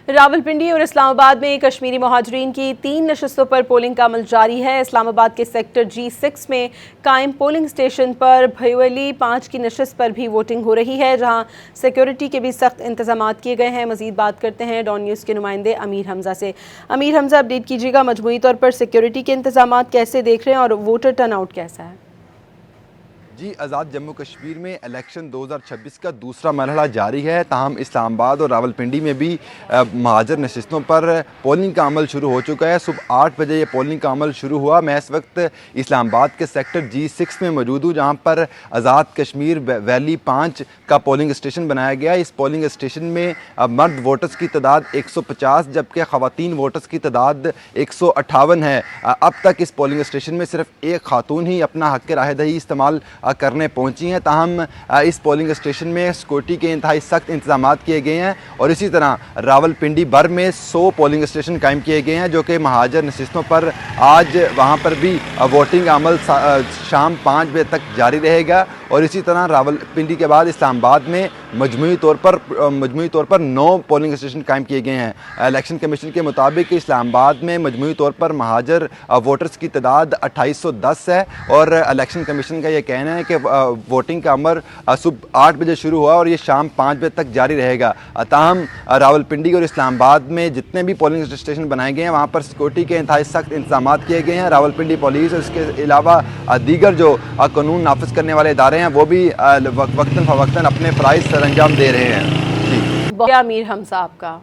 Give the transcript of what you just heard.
रावलपिंडी और इस्लामाबाद में कश्मीरी मुहाजिरीन की 3 नशस्तों पर पोलिंग का अमल जारी है। इस्लामाबाद के सेक्टर G6 में कायम पोलिंग स्टेशन पर भयोली 5 की नशस्त पर भी वोटिंग हो रही है, जहां सिक्योरिटी के भी सख्त इंतजाम किए गए हैं। मजीद बात करते हैं डॉन न्यूज़ के नुमाइंदे अमीर हमजा से। अमीर हमजा, अपडेट कीजिएगा, मजमूई तौर पर सिक्योरिटी के इंतजाम कैसे देख रहे हैं और वोटर टर्नआउट कैसा है? जी, आज़ाद जम्मू कश्मीर में इलेक्शन 2026 का दूसरा मरहला जारी है। ताहम इस्लामाबाद और रावलपिंडी में भी महाजर नशिस्तों पर पोलिंग का अमल शुरू हो चुका है। सुबह 8 बजे ये पोलिंग का अमल शुरू हुआ। मैं इस वक्त इस्लामाबाद के सेक्टर G6 में मौजूद हूँ, जहाँ पर आज़ाद कश्मीर वैली 5 का पोलिंग स्टेशन बनाया गया। इस पोलिंग स्टेशन में मर्द वोटर्स की तादाद 150 जबकि ख़वातीन वोटर्स की तादाद 158 है। अब तक इस पोलिंग स्टेशन में सिर्फ एक खातून ही अपना हक़ राहदही इस्तेमाल करने पहुंची हैं। ताहम इस पोलिंग स्टेशन में सिक्योरिटी के इंतहाई सख्त इंतजाम किए गए हैं और इसी तरह रावलपिंडी भर में 100 पोलिंग स्टेशन कायम किए गए हैं, जो कि महाजर नशिस्तों पर आज वहां पर भी वोटिंग अमल शाम 5 बजे तक जारी रहेगा। और इसी तरह रावलपिंडी के बाद इस्लामाबाद में मजमूई तौर पर 9 पोलिंग स्टेशन कायम किए गए हैं। इलेक्शन कमीशन के मुताबिक इस्लामाबाद में मजमूई तौर पर महाजर वोटर्स की तादाद 2810 है और इलेक्शन कमीशन का यह कहना है कि वोटिंग का अमल सुबह 8 बजे शुरू हुआ और ये शाम 5 बजे तक जारी रहेगा। ताहम रावलपिंडी और इस्लामाबाद में जितने भी पोलिंग स्टेशन बनाए गए हैं वहाँ पर सिक्योरिटी के इंतहाई सख्त इंतजाम किए गए हैं। रावलपिंडी पुलिस और इसके अलावा दीगर जो कानून नाफिज करने वाले इदारे हैं वो भी वक्तन फ़वक्तन अपने फ़राइज़ सरअंजाम दे रहे हैं। जी, अमीर हमजा आपका।